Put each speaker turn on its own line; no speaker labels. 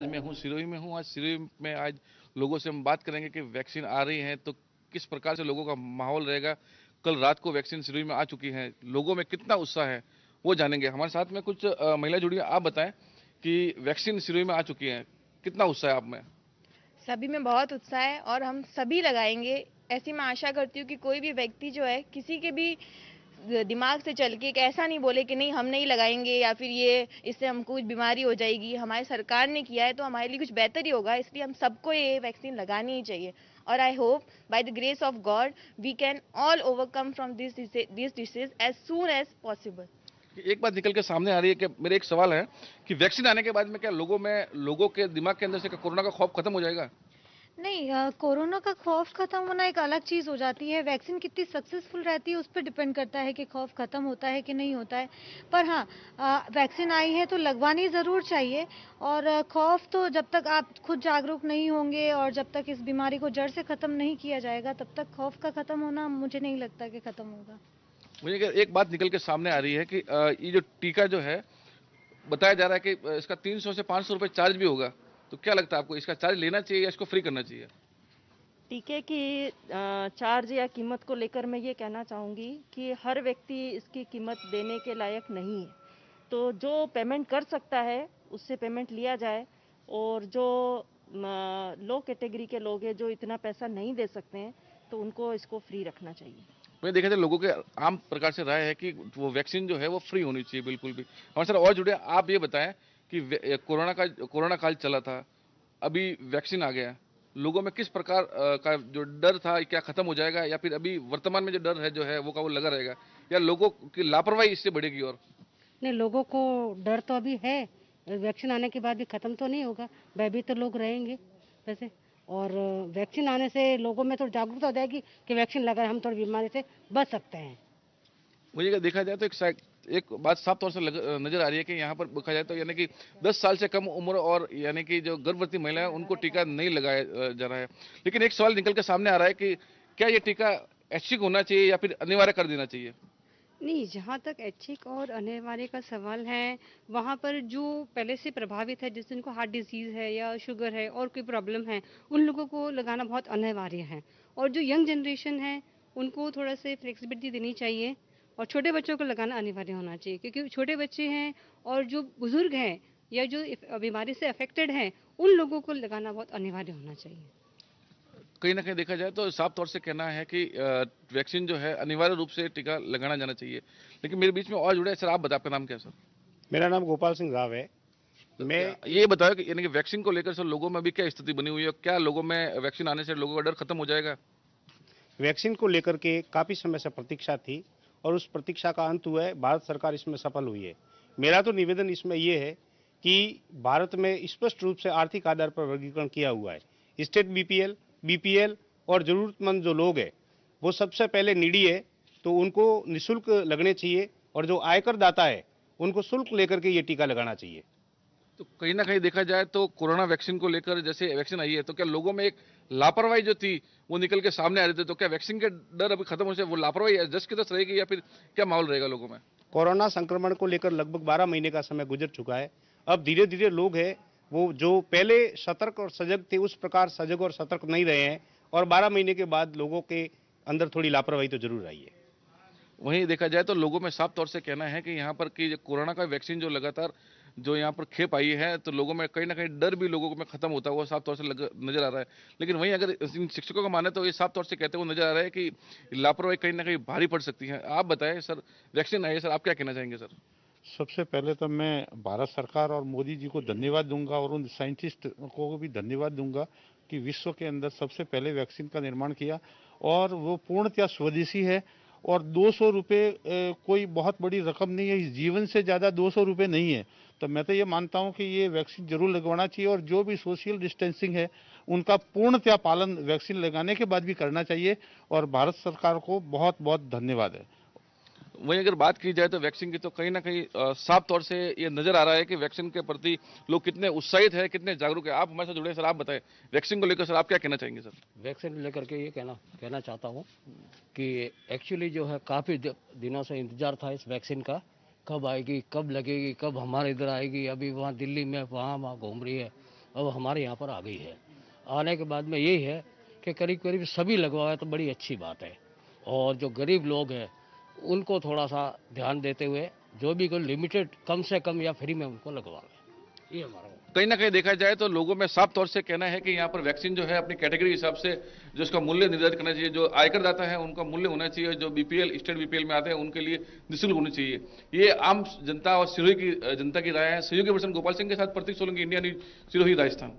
मैं हूँ सिरोही में हूँ। आज सिरोही में आज लोगों से हम बात करेंगे कि वैक्सीन आ रही है तो किस प्रकार से लोगों का माहौल रहेगा। कल रात को वैक्सीन सिरोही में आ चुकी है, लोगों में कितना उत्साह है वो जानेंगे। हमारे साथ में कुछ महिला जुड़ी हैं। आप बताएं कि वैक्सीन सिरोही में आ चुकी है, कितना उत्साह है आप में?
सभी में बहुत उत्साह है और हम सभी लगाएंगे। ऐसी मैं आशा करती हूँ कि कोई भी व्यक्ति जो है किसी के भी दिमाग से चल के एक ऐसा नहीं बोले कि नहीं हम नहीं लगाएंगे या फिर ये इससे हमको कुछ बीमारी हो जाएगी। हमारी सरकार ने किया है तो हमारे लिए कुछ बेहतर ही होगा, इसलिए हम सबको ये वैक्सीन लगानी ही चाहिए। और I hope by the grace of God we can all overcome from this disease as soon as possible.
एक बात निकल के सामने आ रही है कि मेरे एक सवाल है कि वैक्सीन आने के बाद में क्या लोगों के दिमाग के अंदर से कोरोना का खौफ खत्म हो जाएगा?
नहीं, कोरोना का खौफ खत्म होना एक अलग चीज़ हो जाती है। वैक्सीन कितनी सक्सेसफुल रहती है उस पर डिपेंड करता है कि खौफ खत्म होता है कि नहीं होता है। पर हाँ, वैक्सीन आई है तो लगवानी ज़रूर चाहिए। और खौफ तो जब तक आप खुद जागरूक नहीं होंगे और जब तक इस बीमारी को जड़ से ख़त्म नहीं किया जाएगा तब तक खौफ का ख़त्म होना मुझे नहीं लगता कि ख़त्म होगा।
मुझे एक बात निकल के सामने आ रही है कि ये जो टीका जो है बताया जा रहा है कि इसका 300 से 500 रुपए चार्ज भी होगा। तो क्या लगता है आपको, इसका चार्ज लेना चाहिए या इसको फ्री करना चाहिए?
टीके की चार्ज या कीमत को लेकर मैं ये कहना चाहूँगी कि हर व्यक्ति इसकी कीमत देने के लायक नहीं है। तो जो पेमेंट कर सकता है उससे पेमेंट लिया जाए, और जो लो कैटेगरी के लोग हैं जो इतना पैसा नहीं दे सकते हैं तो उनको इसको फ्री रखना चाहिए।
मैंने देखा था लोगों के आम प्रकार से राय है कि वो वैक्सीन जो है वो फ्री होनी चाहिए बिल्कुल भी। हमारे साथ और जुड़े, आप ये बताएं कि कोरोना काल चला था, अभी वैक्सीन आ गया, लोगों में किस प्रकार का जो डर था क्या खत्म हो जाएगा, या फिर अभी वर्तमान में जो डर है जो है वो लगा रहेगा, या लोगों की लापरवाही इससे बढ़ेगी? और
नहीं, लोगों को डर तो अभी है। वैक्सीन आने के बाद भी ख़त्म तो नहीं होगा। भयभीत तो लोग रहेंगे वैसे। और वैक्सीन आने से लोगों में थोड़ी जागरूकता हो जाएगी कि वैक्सीन लगाए, हम थोड़ी बीमारी से बच सकते हैं।
मुझे अगर देखा जाए तो एक बात साफ तौर से नजर आ रही है कि यहाँ पर देखा जाए तो यानी कि 10 साल से कम उम्र और यानी कि जो गर्भवती महिला है उनको टीका नहीं लगाया जा रहा है। लेकिन एक सवाल निकल के सामने आ रहा है कि क्या ये टीका ऐच्छिक होना चाहिए या फिर अनिवार्य कर देना चाहिए?
नहीं, जहाँ तक ऐच्छिक और अनिवार्य का सवाल है, वहाँ पर जो पहले से प्रभावित है, जिस जिनको हार्ट डिजीज़ है या शुगर है और कोई प्रॉब्लम है, उन लोगों को लगाना बहुत अनिवार्य है। और जो यंग जनरेशन है, उनको थोड़ा से फ्लेक्सिबिलिटी देनी चाहिए। और छोटे बच्चों को लगाना अनिवार्य होना चाहिए, क्योंकि छोटे बच्चे हैं और जो बुजुर्ग हैं या जो बीमारी से अफेक्टेड हैं, उन लोगों को लगाना बहुत अनिवार्य होना चाहिए।
कहीं ना कहीं देखा जाए तो साफ तौर से कहना है कि वैक्सीन जो है अनिवार्य रूप से टीका लगाना जाना चाहिए। लेकिन मेरे बीच में और जुड़े, सर आप बताएं, आपका नाम क्या है सर?
मेरा नाम गोपाल सिंह राव है। मैं
ये बताओ कि यानी कि वैक्सीन को लेकर सर लोगों में भी क्या स्थिति बनी हुई है, क्या लोगों में वैक्सीन आने से लोगों का डर खत्म हो जाएगा?
वैक्सीन को लेकर के काफ़ी समय से प्रतीक्षा थी और उस प्रतीक्षा का अंत हुआ है। भारत सरकार इसमें सफल हुई है। मेरा तो निवेदन इसमें ये है कि भारत में स्पष्ट रूप से आर्थिक आधार पर वर्गीकरण किया हुआ है। स्टेट बीपीएल, बीपीएल और ज़रूरतमंद जो लोग हैं वो सबसे पहले नीडी है, तो उनको निःशुल्क लगने चाहिए। और जो आयकर दाता है उनको शुल्क लेकर के ये टीका लगाना चाहिए।
तो कहीं ना कहीं देखा जाए तो कोरोना वैक्सीन को लेकर जैसे वैक्सीन आई है तो क्या लोगों में एक लापरवाही जो थी वो निकल के सामने आ रही थी, तो क्या वैक्सीन के डर अभी खत्म हो से वो लापरवाही जस की तस रहेगी या फिर क्या माहौल रहेगा लोगों में?
कोरोना संक्रमण को लेकर लगभग 12 महीने का समय गुजर चुका है। अब धीरे धीरे लोग हैं वो जो पहले सतर्क और सजग थे उस प्रकार सजग और सतर्क नहीं रहे हैं, और 12 महीने के बाद लोगों के अंदर थोड़ी लापरवाही तो जरूर आई है।
वहीं देखा जाए तो लोगों में साफ तौर से कहना है कि यहाँ पर कि कोरोना का वैक्सीन जो लगातार जो यहाँ पर खेप आई है तो लोगों में कहीं ना कहीं डर भी लोगों में खत्म होता हुआ साफ तौर से नजर आ रहा है। लेकिन वहीं अगर इन शिक्षकों का माने तो ये साफ तौर से कहते हुए नजर आ रहा है कि लापरवाही कहीं ना कहीं भारी पड़ सकती है। आप बताएं सर, वैक्सीन आई है सर, आप क्या कहना चाहेंगे सर?
सबसे पहले तो मैं भारत सरकार और मोदी जी को धन्यवाद दूंगा और उन साइंटिस्ट को भी धन्यवाद दूंगा कि विश्व के अंदर सबसे पहले वैक्सीन का निर्माण किया, और वो पूर्णतः स्वदेशी है। और 200 रुपये कोई बहुत बड़ी रकम नहीं है, इस जीवन से ज़्यादा 200 रुपये नहीं है। तो मैं तो ये मानता हूँ कि ये वैक्सीन जरूर लगवाना चाहिए, और जो भी सोशल डिस्टेंसिंग है उनका पूर्णतः पालन वैक्सीन लगाने के बाद भी करना चाहिए। और भारत सरकार को बहुत बहुत धन्यवाद है।
वहीं अगर बात की जाए तो वैक्सीन की, तो कहीं ना कहीं साफ तौर से ये नजर आ रहा है कि वैक्सीन के प्रति लोग कितने उत्साहित है, कितने जागरूक है। आप हमारे साथ जुड़े हैं सर, आप बताएं वैक्सीन को लेकर सर आप क्या कहना चाहेंगे सर?
वैक्सीन को लेकर के ये कहना कहना चाहता हूँ कि एक्चुअली जो है काफ़ी दिनों से इंतज़ार था इस वैक्सीन का, कब आएगी, कब लगेगी, कब हमारे इधर आएगी। अभी वहाँ दिल्ली में वहाँ घूम रही है, अब हमारे यहाँ पर आ गई है। आने के बाद में यही है कि करीब करीब सभी लगवाए तो बड़ी अच्छी बात है, और जो गरीब लोग हैं उनको थोड़ा सा ध्यान देते हुए जो भी कोई लिमिटेड कम से कम या फ्री में उनको लगवाएं, ये हमारा।
कहीं ना कहीं देखा जाए तो लोगों में साफ तौर से कहना है कि यहाँ पर वैक्सीन जो है अपनी कैटेगरी के हिसाब से जो उसका मूल्य निर्धारित करना चाहिए, जो आयकर दाता है उनका मूल्य होना चाहिए, जो बीपीएल स्टेट बीपीएल में आते हैं उनके लिए निःशुल्क होनी चाहिए। ये आम जनता और सिरोही की जनता की राय है। सहयोगी पर्सन गोपाल सिंह के साथ प्रतीक सोलंकी, इंडिया न्यूज, सिरोही, राजस्थान।